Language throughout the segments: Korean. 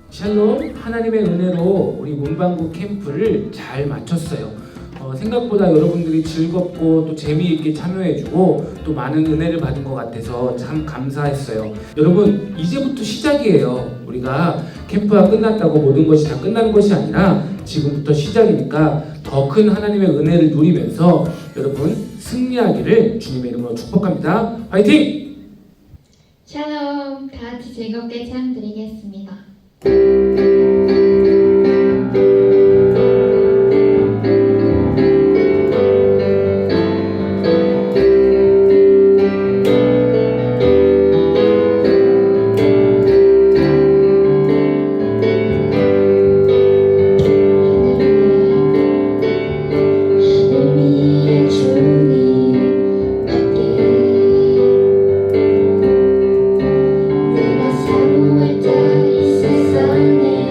샬롬, 하나님의 은혜로 우리 문방구 캠프를 잘 마쳤어요. 생각보다 여러분들이 즐겁고 또 재미있게 참여해주고 또 많은 은혜를 받은 것 같아서 참 감사했어요. 여러분, 이제부터 시작이에요. 우리가 캠프가 끝났다고 모든 것이 다 끝나는 것이 아니라 지금부터 시작이니까 더 큰 하나님의 은혜를 누리면서 여러분 승리하기를 주님의 이름으로 축복합니다. 화이팅! 샬롬, 다 같이 즐겁게 찬양 드리겠습니다. 내가 사모할 때 이 세상에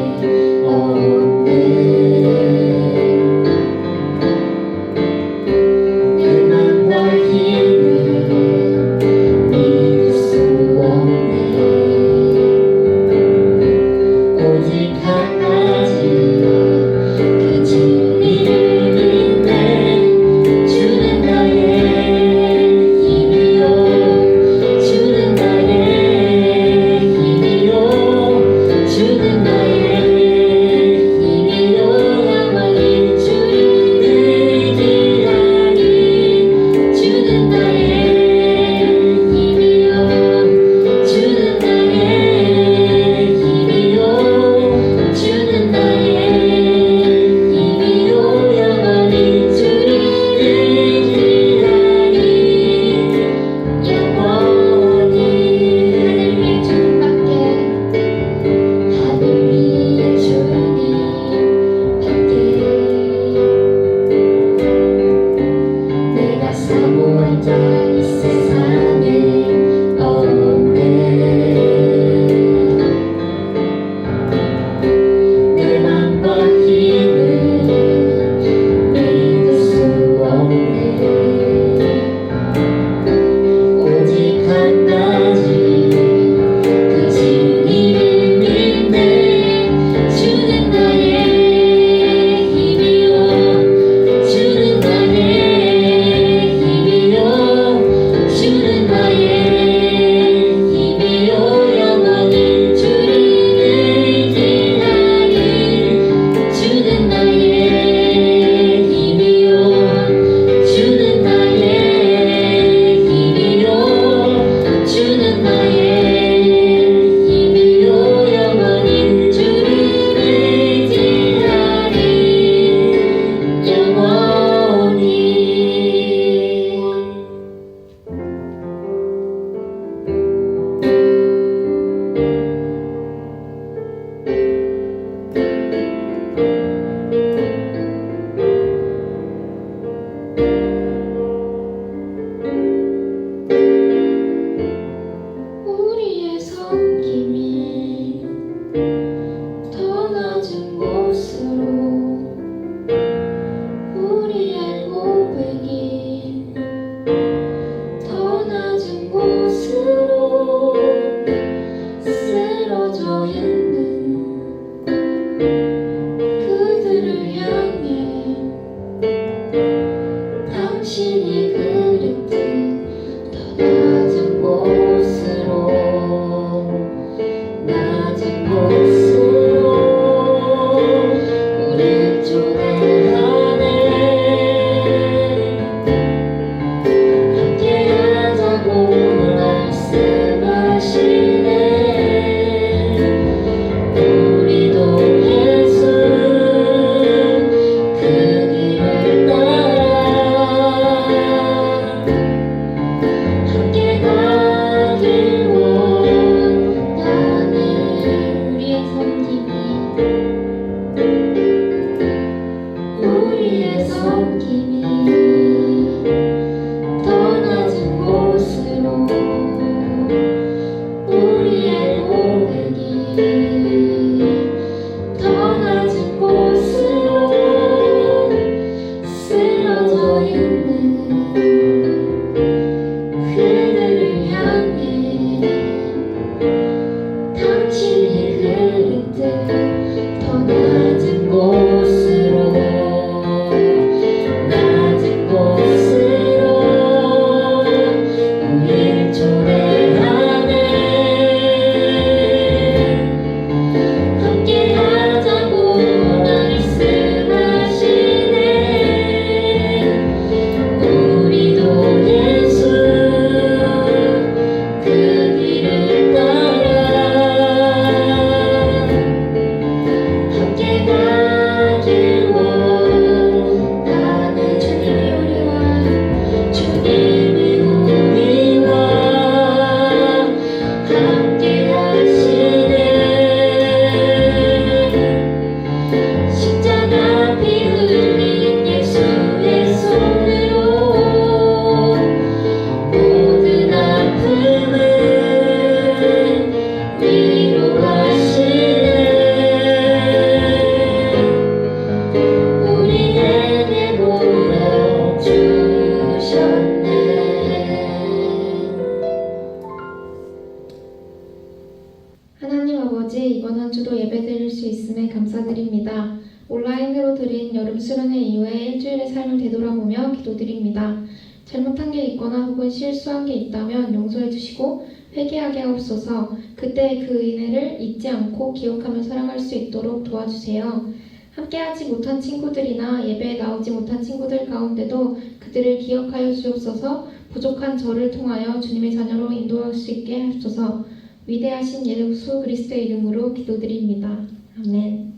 온라인으로 드린 여름 수련회 이후에 일주일의 삶을 되돌아보며 기도드립니다. 잘못한 게 있거나 혹은 실수한 게 있다면 용서해 주시고 회개하게 하옵소서. 그때 그 은혜를 잊지 않고 기억하며 살아갈 수 있도록 도와주세요. 함께하지 못한 친구들이나 예배에 나오지 못한 친구들 가운데도 그들을 기억하여 주옵소서. 부족한 저를 통하여 주님의 자녀로 인도할 수 있게 하옵소서. 위대하신 예수 그리스도의 이름으로 기도드립니다. 아멘.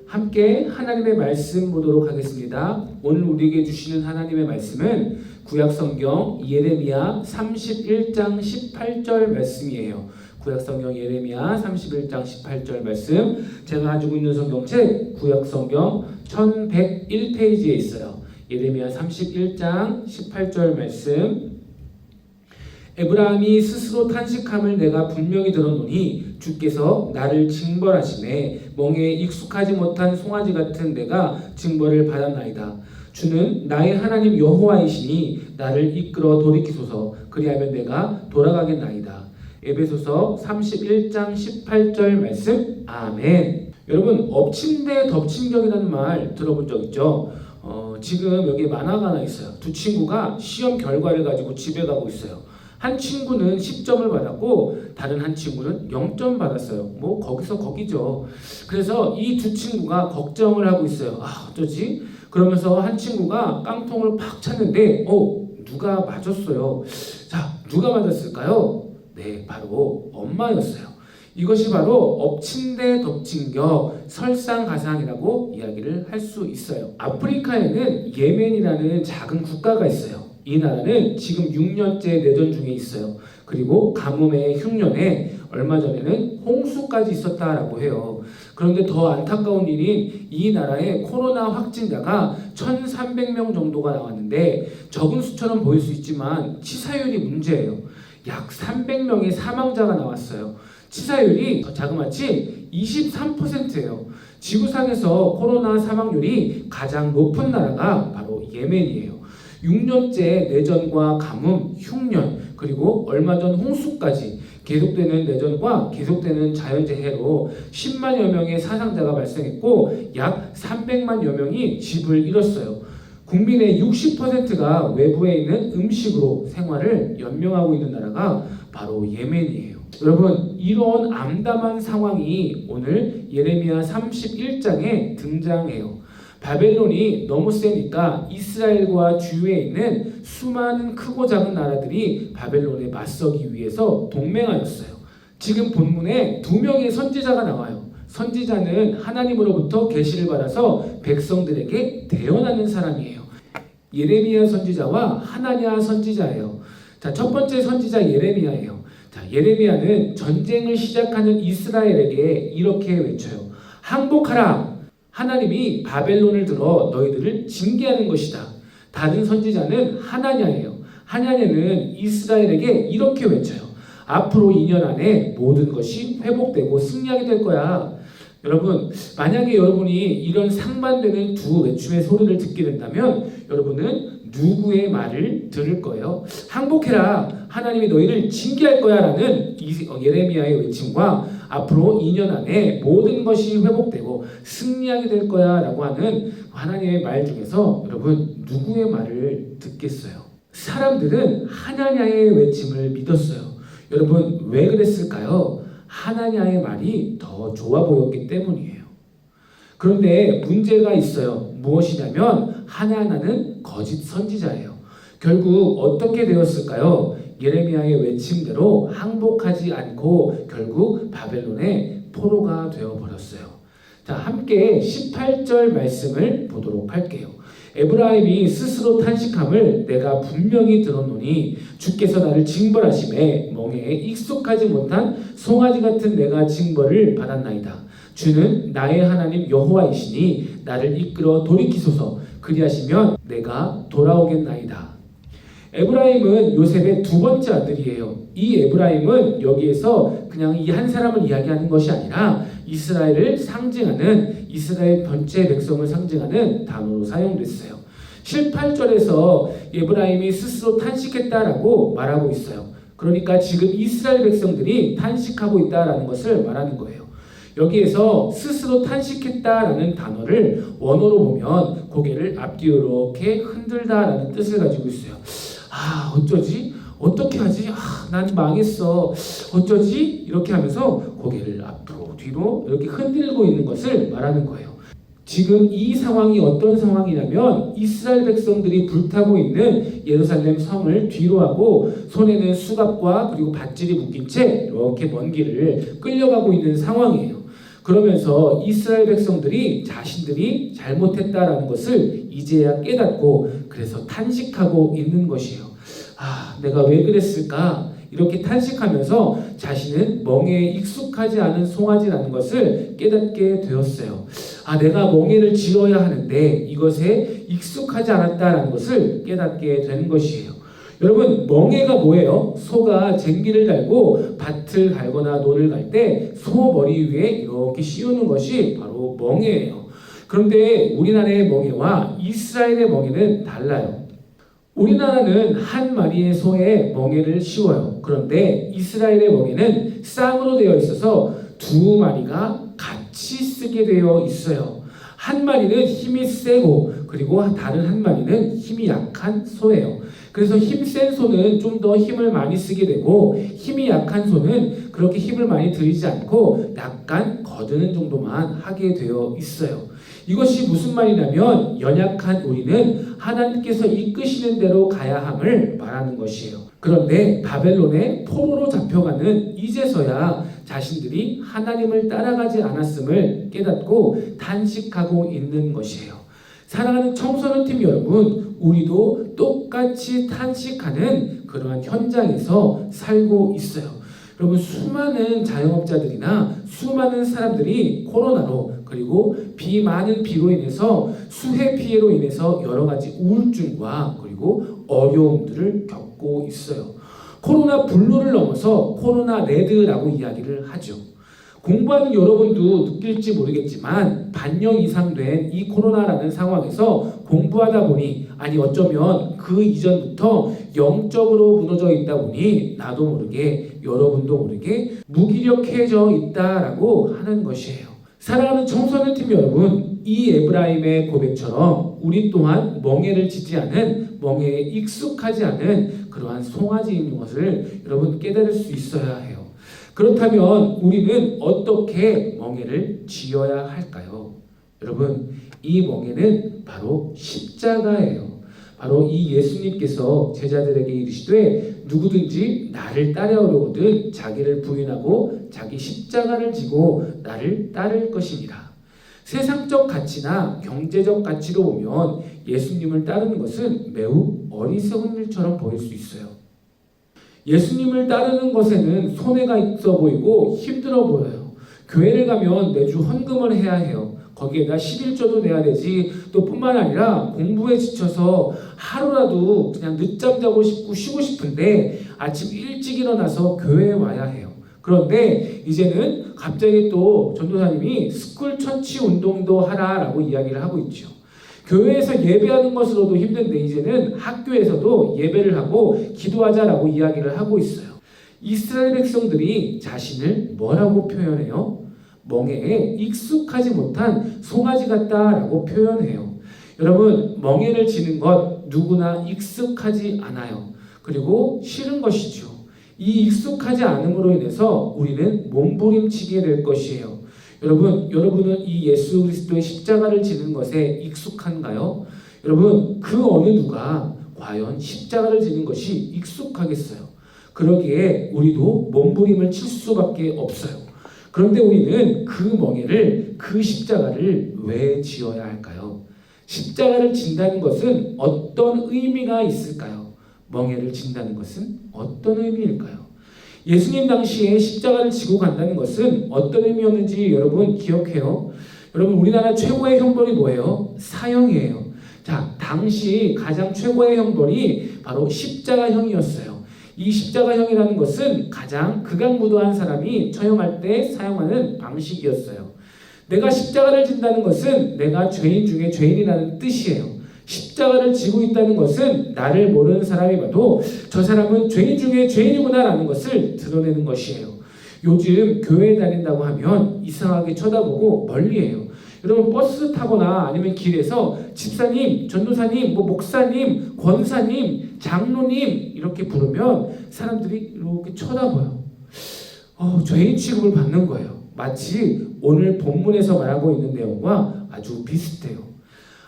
함께 하나님의 말씀 보도록 하겠습니다. 오늘 우리에게 주시는 하나님의 말씀은 구약성경 예레미야 31장 18절 말씀이에요. 구약성경 예레미야 31장 18절 말씀, 제가 가지고 있는 성경책 구약성경 1101페이지에 있어요. 예레미야 31장 18절 말씀. 에브라임이 스스로 탄식함을 내가 분명히 들었노니 주께서 나를 징벌하심에 멍에 익숙하지 못한 송아지 같은 내가 징벌을 받았나이다. 주는 나의 하나님 여호와이시니 나를 이끌어 돌이키소서. 그리하면 내가 돌아가겠나이다. 에베소서 31장 18절 말씀. 아멘. 여러분, 엎친 데 덮친 격이라는 말 들어본 적 있죠? 지금 여기 만화가 하나 있어요. 두 친구가 시험 결과를 가지고 집에 가고 있어요. 한 친구는 10점을 받았고 다른 한 친구는 0점 받았어요. 뭐 거기서 거기죠. 그래서 이 두 친구가 걱정을 하고 있어요. 어쩌지? 그러면서 한 친구가 깡통을 팍 찼는데 누가 맞았어요. 자, 누가 맞았을까요? 네, 바로 엄마였어요. 이것이 바로 엎친 데 덮친 격, 설상가상이라고 이야기를 할 수 있어요. 아프리카에는 예멘이라는 작은 국가가 있어요. 이 나라는 지금 6년째 내전 중에 있어요. 그리고 가뭄에 흉년에 얼마 전에는 홍수까지 있었다라고 해요. 그런데 더 안타까운 일인 이 나라의 코로나 확진자가 1,300명 정도가 나왔는데 적은 수처럼 보일 수 있지만 치사율이 문제예요. 약 300명의 사망자가 나왔어요. 치사율이 자그마치 23%예요. 지구상에서 코로나 사망률이 가장 높은 나라가 바로 예멘이에요. 6년째 내전과 가뭄, 흉년, 그리고 얼마 전 홍수까지 계속되는 내전과 계속되는 자연재해로 10만여 명의 사상자가 발생했고 약 300만여 명이 집을 잃었어요. 국민의 60%가 외부에 있는 음식으로 생활을 연명하고 있는 나라가 바로 예멘이에요. 여러분, 이런 암담한 상황이 오늘 예레미야 31장에 등장해요. 바벨론이 너무 세니까 이스라엘과 주위에 있는 수많은 크고 작은 나라들이 바벨론에 맞서기 위해서 동맹하였어요. 지금 본문에 2명의 선지자가 나와요. 선지자는 하나님으로부터 계시를 받아서 백성들에게 대언하는 사람이에요. 예레미야 선지자와 하나냐 선지자예요. 자, 첫 번째 선지자 예레미야예요. 자, 예레미야는 전쟁을 시작하는 이스라엘에게 이렇게 외쳐요. 항복하라! 하나님이 바벨론을 들어 너희들을 징계하는 것이다. 다른 선지자는 하나냐예요. 하나냐는 이스라엘에게 이렇게 외쳐요. 앞으로 2년 안에 모든 것이 회복되고 승리하게 될 거야. 여러분, 만약에 여러분이 이런 상반되는 두 외침의 소리를 듣게 된다면 여러분은 누구의 말을 들을 거예요? 항복해라! 하나님이 너희를 징계할 거야 라는 예레미야의 외침과 앞으로 2년 안에 모든 것이 회복되고 승리하게 될 거야 라고 하는 하나님의 말 중에서 여러분 누구의 말을 듣겠어요? 사람들은 하나냐의 외침을 믿었어요. 여러분, 왜 그랬을까요? 하나냐의 말이 더 좋아 보였기 때문이에요. 그런데 문제가 있어요. 무엇이냐면 하나냐는 거짓 선지자예요. 결국 어떻게 되었을까요? 예레미야의 외침대로 항복하지 않고 결국 바벨론의 포로가 되어버렸어요. 자, 함께 18절 말씀을 보도록 할게요. 에브라임이 스스로 탄식함을 내가 분명히 들었노니 주께서 나를 징벌하심에 멍에 익숙하지 못한 송아지 같은 내가 징벌을 받았나이다. 주는 나의 하나님 여호와이시니 나를 이끌어 돌이키소서. 그리하시면 내가 돌아오겠나이다. 에브라임은 요셉의 두 번째 아들이에요. 이 에브라임은 여기에서 그냥 이 한 사람을 이야기하는 것이 아니라 이스라엘을 상징하는, 이스라엘 전체 백성을 상징하는 단어로 사용됐어요. 7, 8절에서 에브라임이 스스로 탄식했다라고 말하고 있어요. 그러니까 지금 이스라엘 백성들이 탄식하고 있다라는 것을 말하는 거예요. 여기에서 스스로 탄식했다라는 단어를 원어로 보면 고개를 앞뒤로 이렇게 흔들다라는 뜻을 가지고 있어요. 아, 어쩌지? 어떻게 하지? 아, 난 망했어. 어쩌지? 이렇게 하면서 고개를 앞으로 뒤로 이렇게 흔들고 있는 것을 말하는 거예요. 지금 이 상황이 어떤 상황이냐면 이스라엘 백성들이 불타고 있는 예루살렘 성을 뒤로 하고 손에는 수갑과 그리고 밧줄이 묶인 채 이렇게 먼 길을 끌려가고 있는 상황이에요. 그러면서 이스라엘 백성들이 자신들이 잘못했다라는 것을 이제야 깨닫고 그래서 탄식하고 있는 것이에요. 아, 내가 왜 그랬을까? 이렇게 탄식하면서 자신은 멍에에 익숙하지 않은 송아지라는 것을 깨닫게 되었어요. 아, 내가 멍에를 지어야 하는데 이것에 익숙하지 않았다라는 것을 깨닫게 되는 것이에요. 여러분, 멍에가 뭐예요? 소가 쟁기를 달고 밭을 갈거나 논을 갈 때 소 머리 위에 이렇게 씌우는 것이 바로 멍에예요. 그런데 우리나라의 멍에와 이스라엘의 멍에는 달라요. 우리나라는 한 마리의 소에 멍에를 씌워요. 그런데 이스라엘의 멍에는 쌍으로 되어 있어서 두 마리가 같이 쓰게 되어 있어요. 한 마리는 힘이 세고 그리고 다른 한 마리는 힘이 약한 소예요. 그래서 힘센 소는 좀 더 힘을 많이 쓰게 되고 힘이 약한 소는 그렇게 힘을 많이 들이지 않고 약간 거드는 정도만 하게 되어 있어요. 이것이 무슨 말이냐면 연약한 우리는 하나님께서 이끄시는 대로 가야 함을 말하는 것이에요. 그런데 바벨론의 포로로 잡혀가는 이제서야 자신들이 하나님을 따라가지 않았음을 깨닫고 탄식하고 있는 것이에요. 사랑하는 청소년 팀 여러분, 우리도 똑같이 탄식하는 그러한 현장에서 살고 있어요. 여러분, 수많은 자영업자들이나 수많은 사람들이 코로나로 그리고 많은 비로 인해서 수해 피해로 인해서 여러 가지 우울증과 그리고 어려움들을 겪고 있어요. 코로나 블루를 넘어서 코로나 레드라고 이야기를 하죠. 공부하는 여러분도 느낄지 모르겠지만 반년 이상 된 이 코로나라는 상황에서 공부하다 보니 아니 어쩌면 그 이전부터 영적으로 무너져 있다 보니 나도 모르게 여러분도 모르게 무기력해져 있다라고 하는 것이에요. 사랑하는 청소년 팀 여러분, 이 에브라임의 고백처럼 우리 또한 멍에를 지지 않은 멍에에 익숙하지 않은 그러한 송아지인 것을 여러분 깨달을 수 있어야 해요. 그렇다면 우리는 어떻게 멍에를 지어야 할까요? 여러분, 이 멍에는 바로 십자가예요. 바로 이 예수님께서 제자들에게 이르시되 누구든지 나를 따라오려거든 자기를 부인하고 자기 십자가를 지고 나를 따를 것입니다. 세상적 가치나 경제적 가치로 보면 예수님을 따르는 것은 매우 어리석은 일처럼 보일 수 있어요. 예수님을 따르는 것에는 손해가 있어 보이고 힘들어 보여요. 교회를 가면 매주 헌금을 해야 해요. 거기에다 11조도 내야 되지. 또 뿐만 아니라 공부에 지쳐서 하루라도 그냥 늦잠 자고 싶고 쉬고 싶은데 아침 일찍 일어나서 교회에 와야 해요. 그런데 이제는 갑자기 또 전도사님이 스쿨 처치 운동도 하라라고 이야기를 하고 있죠. 교회에서 예배하는 것으로도 힘든데 이제는 학교에서도 예배를 하고 기도하자라고 이야기를 하고 있어요. 이스라엘 백성들이 자신을 뭐라고 표현해요? 멍에에 익숙하지 못한 송아지 같다라고 표현해요. 여러분, 멍에를 지는 것 누구나 익숙하지 않아요. 그리고 싫은 것이죠. 이 익숙하지 않음으로 인해서 우리는 몸부림치게 될 것이에요. 여러분은 이 예수 그리스도의 십자가를 지는 것에 익숙한가요? 여러분, 그 어느 누가 과연 십자가를 지는 것이 익숙하겠어요? 그러기에 우리도 몸부림을 칠 수밖에 없어요. 그런데 우리는 그 멍에를, 그 십자가를 왜 지어야 할까요? 십자가를 진다는 것은 어떤 의미가 있을까요? 멍에를 진다는 것은 어떤 의미일까요? 예수님 당시에 십자가를 지고 간다는 것은 어떤 의미였는지 여러분 기억해요? 여러분, 우리나라 최고의 형벌이 뭐예요? 사형이에요. 자, 당시 가장 최고의 형벌이 바로 십자가형이었어요. 이 십자가형이라는 것은 가장 극악무도한 사람이 처형할 때 사용하는 방식이었어요. 내가 십자가를 진다는 것은 내가 죄인 중에 죄인이라는 뜻이에요. 십자가를 지고 있다는 것은 나를 모르는 사람이 봐도 저 사람은 죄인 중에 죄인이구나 라는 것을 드러내는 것이에요. 요즘 교회에 다닌다고 하면 이상하게 쳐다보고 멀리해요. 여러분 버스 타거나 아니면 길에서 집사님, 전도사님, 목사님, 권사님, 장로님 이렇게 부르면 사람들이 이렇게 쳐다봐요. 죄인 취급을 받는 거예요. 마치 오늘 본문에서 말하고 있는 내용과 아주 비슷해요.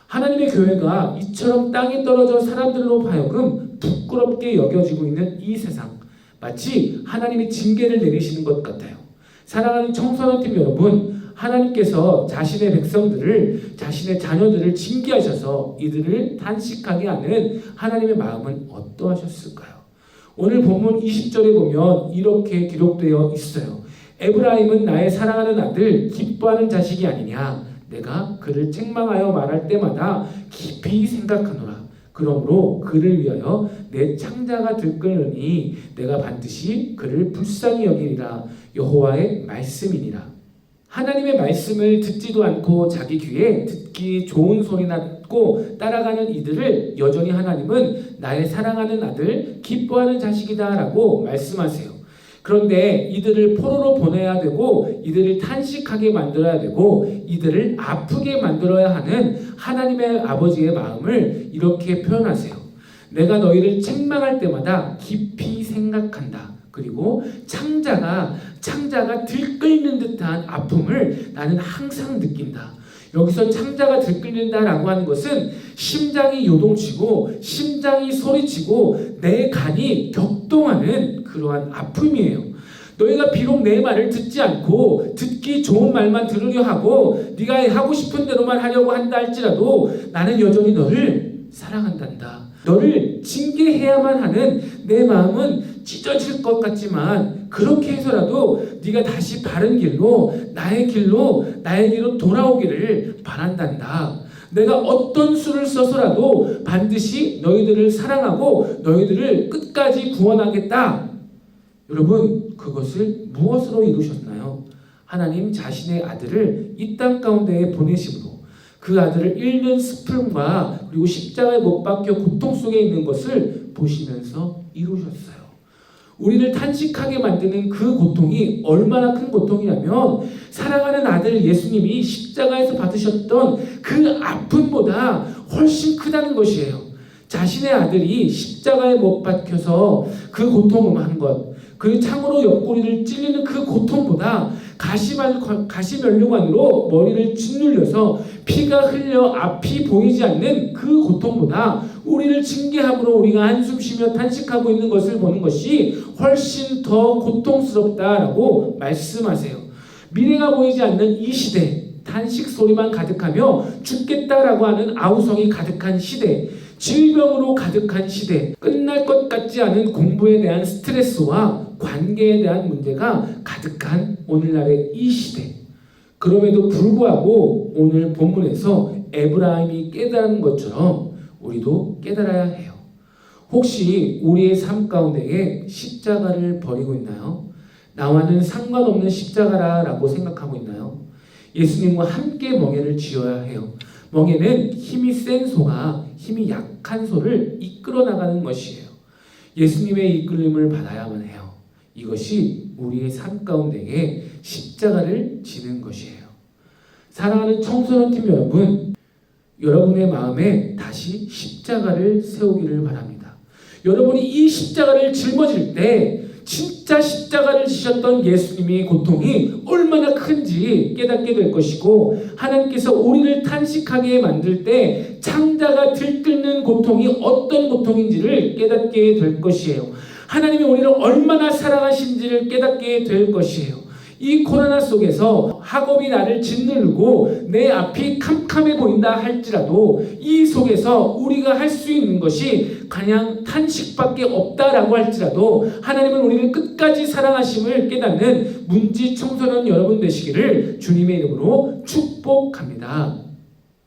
하나님의 교회가 이처럼 땅에 떨어져 사람들로 하여금 부끄럽게 여겨지고 있는 이 세상, 마치 하나님이 징계를 내리시는 것 같아요. 사랑하는 청소년팀 여러분, 하나님께서 자신의 백성들을, 자신의 자녀들을 징계하셔서 이들을 탄식하게 하는 하나님의 마음은 어떠하셨을까요? 오늘 본문 20절에 보면 이렇게 기록되어 있어요. 에브라임은 나의 사랑하는 아들, 기뻐하는 자식이 아니냐. 내가 그를 책망하여 말할 때마다 깊이 생각하노라. 그러므로 그를 위하여 내 창자가 들끓으니 내가 반드시 그를 불쌍히 여기리라. 여호와의 말씀이니라. 하나님의 말씀을 듣지도 않고 자기 귀에 듣기 좋은 소리나 듣고 따라가는 이들을 여전히 하나님은 나의 사랑하는 아들, 기뻐하는 자식이다 라고 말씀하세요. 그런데 이들을 포로로 보내야 되고 이들을 탄식하게 만들어야 되고 이들을 아프게 만들어야 하는 하나님의 아버지의 마음을 이렇게 표현하세요. 내가 너희를 책망할 때마다 깊이 생각한다. 그리고 창자가 들끓는 듯한 아픔을 나는 항상 느낀다. 여기서 창자가 들끓는다라고 하는 것은 심장이 요동치고 심장이 소리치고 내 간이 격동하는 그러한 아픔이에요. 너희가 비록 내 말을 듣지 않고 듣기 좋은 말만 들으려 하고 네가 하고 싶은 대로만 하려고 한다 할지라도 나는 여전히 너를 사랑한단다. 너를 징계해야만 하는 내 마음은 찢어질 것 같지만 그렇게 해서라도 네가 다시 바른 길로 나의 길로 돌아오기를 바란단다. 내가 어떤 수를 써서라도 반드시 너희들을 사랑하고 너희들을 끝까지 구원하겠다. 여러분, 그것을 무엇으로 이루셨나요? 하나님 자신의 아들을 이 땅 가운데에 보내심으로 그 아들을 잃는 슬픔과 그리고 십자가에 못 박혀 고통 속에 있는 것을 보시면서 이루셨어요. 우리를 탄식하게 만드는 그 고통이 얼마나 큰 고통이냐면 사랑하는 아들 예수님이 십자가에서 받으셨던 그 아픔보다 훨씬 크다는 것이에요. 자신의 아들이 십자가에 못 박혀서 그 고통을 한 것, 그 창으로 옆구리를 찔리는 그 고통보다 가시면류관으로 머리를 짓눌려서 피가 흘려 앞이 보이지 않는 그 고통보다 우리를 징계함으로 우리가 한숨 쉬며 탄식하고 있는 것을 보는 것이 훨씬 더 고통스럽다라고 말씀하세요. 미래가 보이지 않는 이 시대, 탄식 소리만 가득하며 죽겠다라고 하는 아우성이 가득한 시대, 질병으로 가득한 시대, 끝날 것 같지 않은 공부에 대한 스트레스와 관계에 대한 문제가 가득한 오늘날의 이 시대. 그럼에도 불구하고 오늘 본문에서 에브라임이 깨달은 것처럼 우리도 깨달아야 해요. 혹시 우리의 삶 가운데에 십자가를 버리고 있나요? 나와는 상관없는 십자가라고 생각하고 있나요? 예수님과 함께 멍에를 쥐어야 해요. 멍에는 힘이 센 소가 힘이 약한 소를 이끌어 나가는 것이에요. 예수님의 이끌림을 받아야만 해요. 이것이 우리의 삶 가운데에 십자가를 지는 것이에요. 사랑하는 청소년팀 여러분, 여러분의 마음에 다시 십자가를 세우기를 바랍니다. 여러분이 이 십자가를 짊어질 때 진짜 십자가를 지셨던 예수님의 고통이 얼마나 큰지 깨닫게 될 것이고 하나님께서 우리를 탄식하게 만들 때 창자가 들끓는 고통이 어떤 고통인지를 깨닫게 될 것이에요. 하나님이 우리를 얼마나 사랑하신지를 깨닫게 될 것이에요. 이 코로나 속에서 학업이 나를 짓누르고 내 앞이 캄캄해 보인다 할지라도 이 속에서 우리가 할 수 있는 것이 그냥 탄식밖에 없다라고 할지라도 하나님은 우리를 끝까지 사랑하심을 깨닫는 문지 청소년 여러분 되시기를 주님의 이름으로 축복합니다.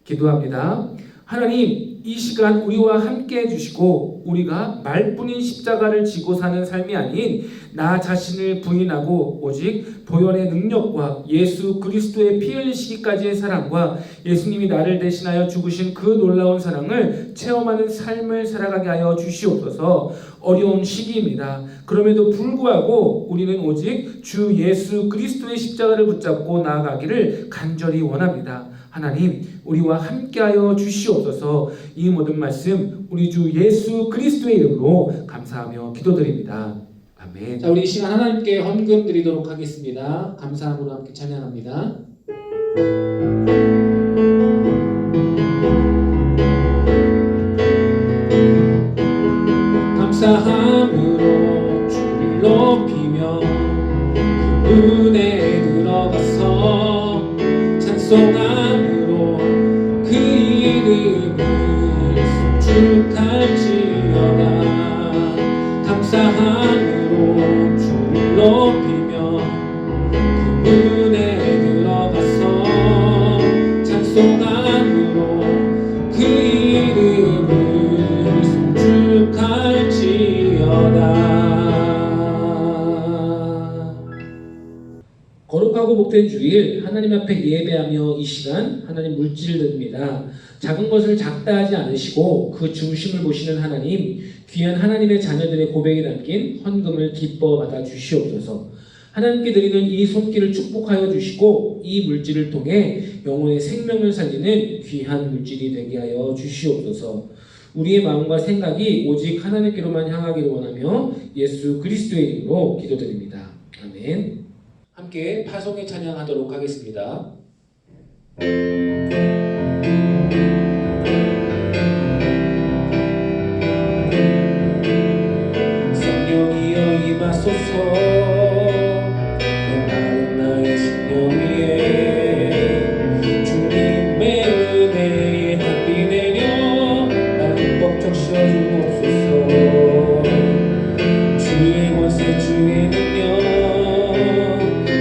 기도합니다. 하나님, 이 시간 우리와 함께 해주시고 우리가 말뿐인 십자가를 지고 사는 삶이 아닌 나 자신을 부인하고 오직 보혈의 능력과 예수 그리스도의 피 흘리시기까지의 사랑과 예수님이 나를 대신하여 죽으신 그 놀라운 사랑을 체험하는 삶을 살아가게 하여 주시옵소서. 어려운 시기입니다. 그럼에도 불구하고 우리는 오직 주 예수 그리스도의 십자가를 붙잡고 나아가기를 간절히 원합니다. 하나님, 우리와 함께하여 주시옵소서. 이 모든 말씀 우리 주 예수 그리스도의 이름으로 감사하며 기도드립니다. 아멘. 자, 우리 이 시간 하나님께 헌금 드리도록 하겠습니다. 감사함으로 함께 찬양합니다. 감사함으로 주를 높이며 은혜에 들어가서 찬송함으로 그 이름을 송축할지어다. 감사함으로 주를 높이며 그 은혜에 들어가서 찬송함으로 그 이름을 송축할지어다. 거룩하고 복된 주일, 하나님 앞에 예배하며 이 시간 하나님 물질을 드립니다. 작은 것을 작다 하지 않으시고 그 중심을 보시는 하나님, 귀한 하나님의 자녀들의 고백이 담긴 헌금을 기뻐 받아 주시옵소서. 하나님께 드리는 이 손길을 축복하여 주시고 이 물질을 통해 영혼의 생명을 살리는 귀한 물질이 되게 하여 주시옵소서. 우리의 마음과 생각이 오직 하나님께로만 향하기를 원하며 예수 그리스도의 이름으로 기도드립니다. 아멘. 함께 파송의 찬양하도록 하겠습니다. 성령이여 임하소서. 메마른 나의 심령 위에 주님의 은혜의 한비 내려 나를 벅 적셔주옵소서. 주의 권세 주의 능력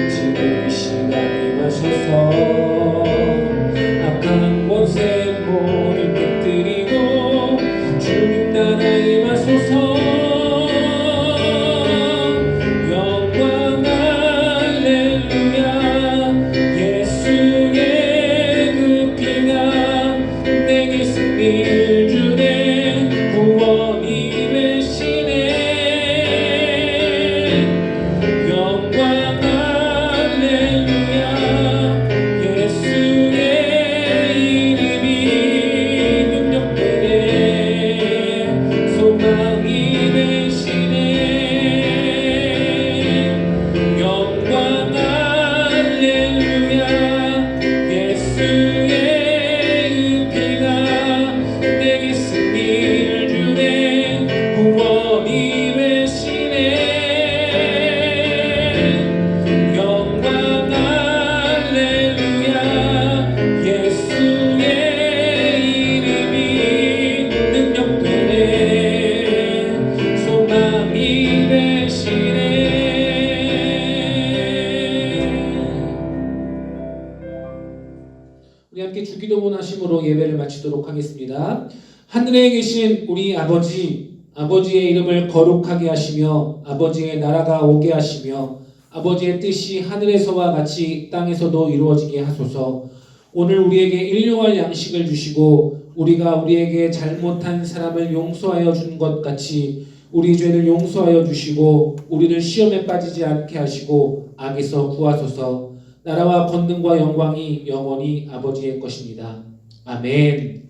지금 이 시간 임하셔서 악한 권세 모두 깨뜨리고 주님 나라 임하소서. 영광 할렐루야. 예수의 그 피가 내게 승리를 주네. 구원이 되시네. 영광 할렐루야. 예수의 이름이 능력되네. 소망이 되시네. 영광 할렐루야. 예수의 그 피가 내게 승리를 주네. 구원이 되시네. 영광 할렐루야. 예수의 이름이 능력되네. 소망이 되시네. 우리 함께 주기도문 하심으로 예배를 마치도록 하겠습니다. 하늘에 계신 우리 아버지의 이름을 거룩하게 하시며 아버지의 나라가 오게 하시며 아버지의 뜻이 하늘에서와 같이 땅에서도 이루어지게 하소서. 오늘 우리에게 일용할 양식을 주시고 우리가 우리에게 잘못한 사람을 용서하여 준 것 같이 우리 죄를 용서하여 주시고 우리를 시험에 빠지지 않게 하시고 악에서 구하소서. 나라와 권능과 영광이 영원히 아버지의 것입니다. 아멘.